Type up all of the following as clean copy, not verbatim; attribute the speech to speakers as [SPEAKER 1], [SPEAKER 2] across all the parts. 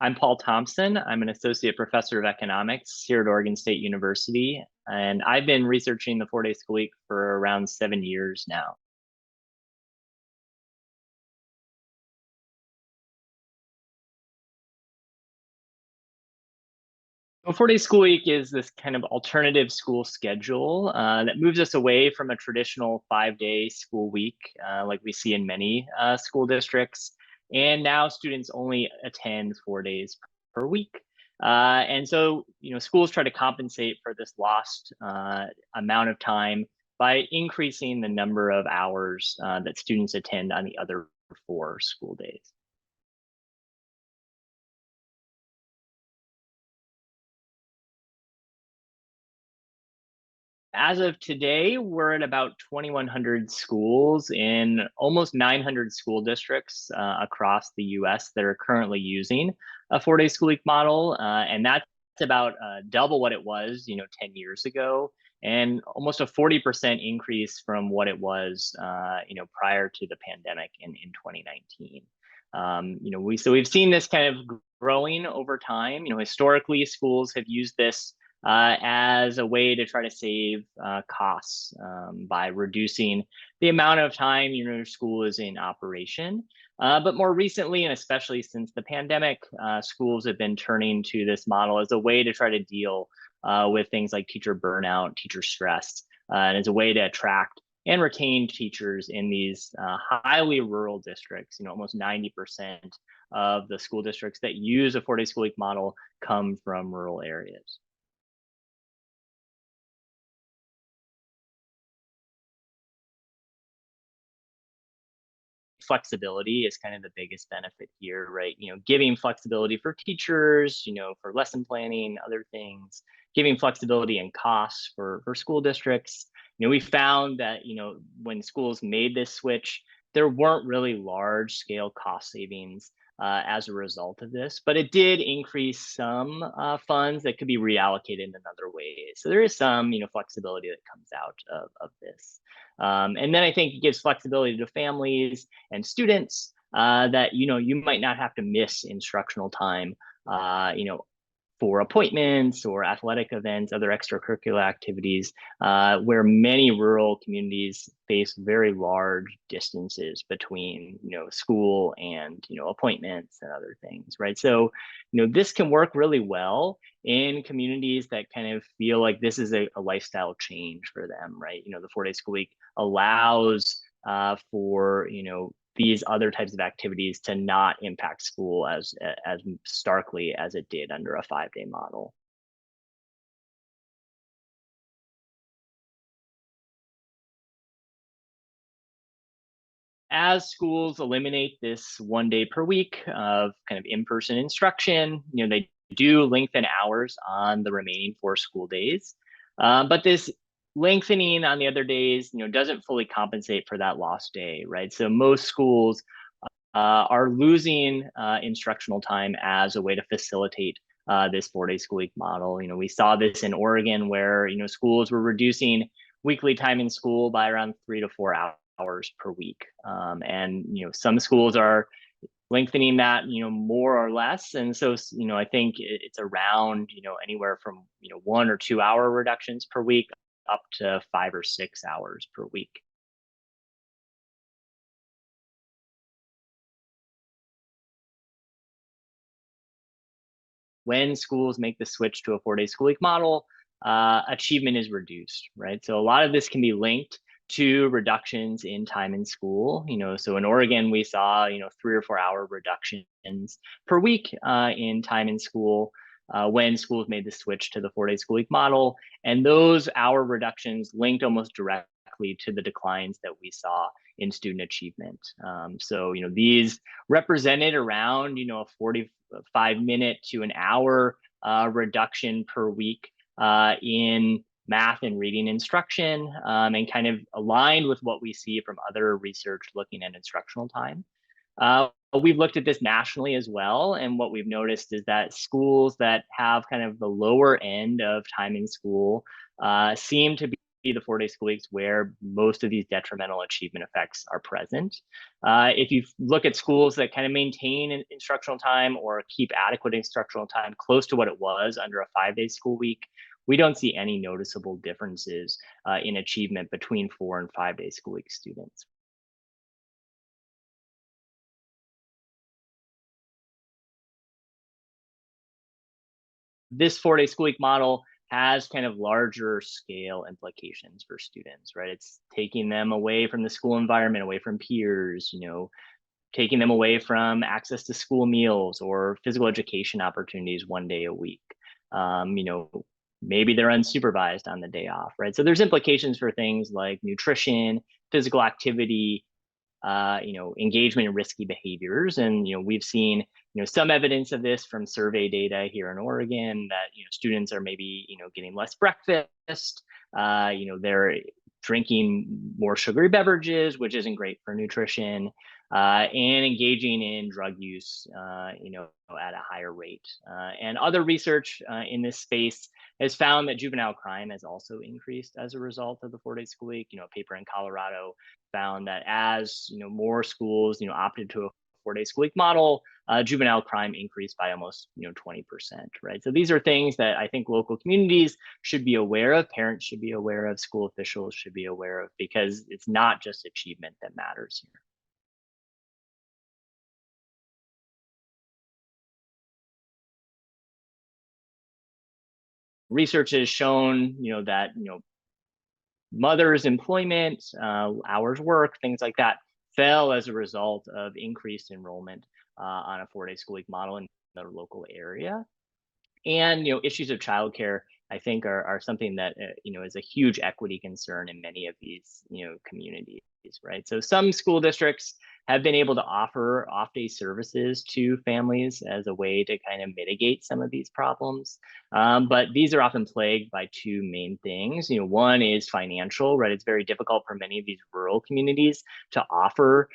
[SPEAKER 1] I'm Paul Thompson. I'm an associate professor of economics here at Oregon State University, and I've been researching the 4-day school week for around 7 years now. The 4-day school week is this kind of alternative school schedule that moves us away from a traditional 5-day school week like we see in many school districts. And now students only attend 4 days per week. And so, schools try to compensate for this lost amount of time by increasing the number of hours that students attend on the other 4 school days. As of today, we're at about 2,100 schools in almost 900 school districts across the US that are currently using a 4-day school week model. And that's about double what it was, 10 years ago, and almost a 40% increase from what it was, prior to the pandemic in 2019. We've seen this kind of growing over time. Historically, schools have used this as a way to try to save costs by reducing the amount of time your school is in operation. But more recently, and especially since the pandemic, schools have been turning to this model as a way to try to deal with things like teacher burnout, teacher stress, and as a way to attract and retain teachers in these highly rural districts. Almost 90% of the school districts that use a 4-day school week model come from rural areas. Flexibility is kind of the biggest benefit here, right? Giving flexibility for teachers, for lesson planning, other things, giving flexibility and costs for school districts. We found that, when schools made this switch, there weren't really large scale cost savings as a result of this, but it did increase some funds that could be reallocated in other ways. So there is some, flexibility that comes out of this. And then I think it gives flexibility to families and students that you might not have to miss instructional time for appointments or athletic events, other extracurricular activities, where many rural communities face very large distances between, school and, appointments and other things, right? So, this can work really well in communities that kind of feel like this is a lifestyle change for them, right? The 4-day school week allows for, these other types of activities to not impact school as starkly as it did under a 5-day model. As schools eliminate this 1 day per week of kind of in-person instruction, they do lengthen hours on the remaining 4 school days. But this lengthening on the other days, doesn't fully compensate for that lost day, right? So most schools are losing instructional time as a way to facilitate this 4-day school week model. We saw this in Oregon where, schools were reducing weekly time in school by around 3 to 4 hours per week. And, some schools are lengthening that, more or less. And so, I think it's around, anywhere from, 1 or 2 hour reductions per week up to 5 or 6 hours per week. When schools make the switch to a 4-day school week model, achievement is reduced, right? So a lot of this can be linked to reductions in time in school. So in Oregon, we saw 3 or 4 hour reductions per week in time in school when schools made the switch to the 4-day school week model, and those hour reductions linked almost directly to the declines that we saw in student achievement. So these represented around a 45-minute to an hour reduction per week in math and reading instruction, and kind of aligned with what we see from other research looking at instructional time. We've looked at this nationally as well, and what we've noticed is that schools that have kind of the lower end of time in school seem to the 4-day school weeks where most of these detrimental achievement effects are present. If you look at schools that kind of maintain instructional time or keep adequate instructional time close to what it was under a 5-day school week, we don't see any noticeable differences in achievement between 4 and 5-day school week students. This 4-day school week model has kind of larger scale implications for students, right? It's taking them away from the school environment, away from peers, taking them away from access to school meals or physical education opportunities 1 day a week. Maybe they're unsupervised on the day off, right? So there's implications for things like nutrition, physical activity, engagement in risky behaviors. And, we've seen, some evidence of this from survey data here in Oregon that, students are maybe, getting less breakfast, they're drinking more sugary beverages, which isn't great for nutrition, and engaging in drug use, at a higher rate. And other research in this space has found that juvenile crime has also increased as a result of the 4-day school week. A paper in Colorado found that as more schools opted to a 4-day school week model, juvenile crime increased by almost 20%, right? So these are things that I think local communities should be aware of, parents should be aware of, school officials should be aware of, because it's not just achievement that matters here. Research has shown that mothers' employment, hours work, things like that, fell as a result of increased enrollment on a 4-day school week model in the local area. And issues of childcare, I think, are something that is a huge equity concern in many of these communities, right? So some school districts have been able to offer off-day services to families as a way to kind of mitigate some of these problems. But these are often plagued by two main things. One is financial, right? It's very difficult for many of these rural communities to offer,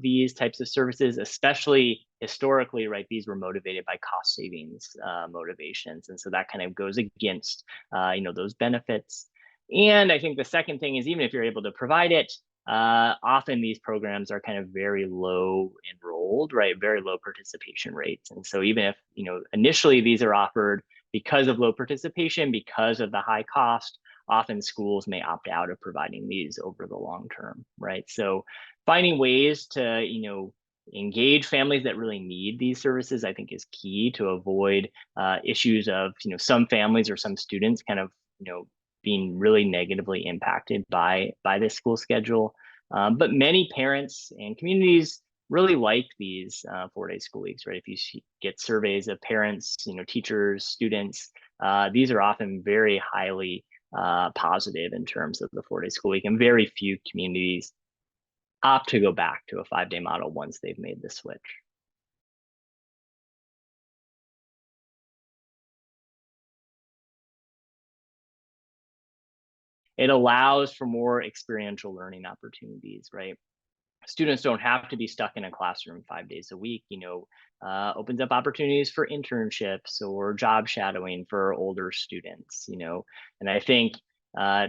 [SPEAKER 1] these types of services, especially historically, right? These were motivated by cost savings motivations. And so that kind of goes against, those benefits. And I think the second thing is, even if you're able to provide it, often these programs are kind of very low enrolled, right? Very low participation rates. And so even if, initially these are offered because of low participation, because of the high cost, often schools may opt out of providing these over the long term, right? So finding ways to, engage families that really need these services, I think, is key to avoid issues of, some families or some students kind of, being really negatively impacted by this school schedule. But many parents and communities really like these 4-day school weeks, right? If you get surveys of parents, teachers, students, these are often very highly positive in terms of the 4-day school week, and very few communities opt to go back to a 5-day model once they've made the switch. It allows for more experiential learning opportunities, right? Students don't have to be stuck in a classroom 5 days a week, opens up opportunities for internships or job shadowing for older students, and I think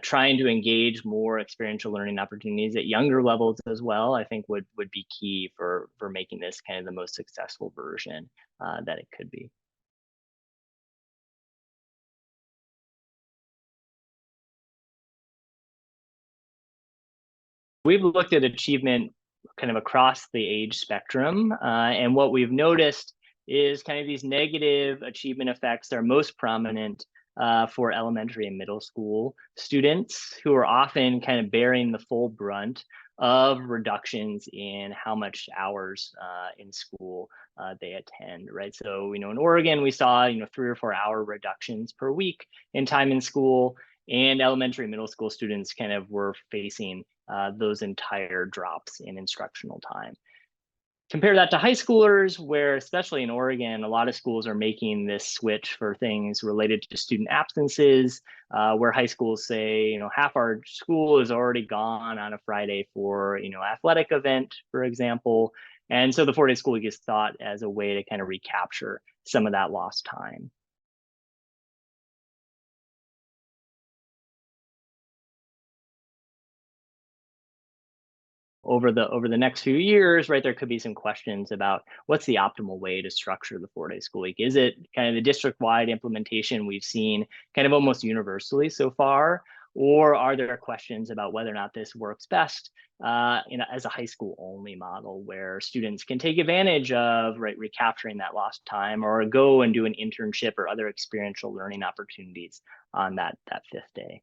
[SPEAKER 1] trying to engage more experiential learning opportunities at younger levels as well, I think would be key for making this kind of the most successful version that it could be. We've looked at achievement kind of across the age spectrum, and what we've noticed is kind of these negative achievement effects are most prominent for elementary and middle school students, who are often kind of bearing the full brunt of reductions in how much hours in school they attend, right? So, in Oregon, we saw, 3 or 4 hour reductions per week in time in school, and elementary and middle school students kind of were facing those entire drops in instructional time. Compare that to high schoolers, where, especially in Oregon, a lot of schools are making this switch for things related to student absences, where high schools say, half our school is already gone on a Friday for, athletic event, for example. And so the 4-day school week is thought as a way to kind of recapture some of that lost time. over the next few years, right, there could be some questions about what's the optimal way to structure the 4-day school week. Is it kind of the district-wide implementation we've seen kind of almost universally so far, or are there questions about whether or not this works best as a high school only model where students can take advantage of recapturing that lost time or go and do an internship or other experiential learning opportunities on that 5th day.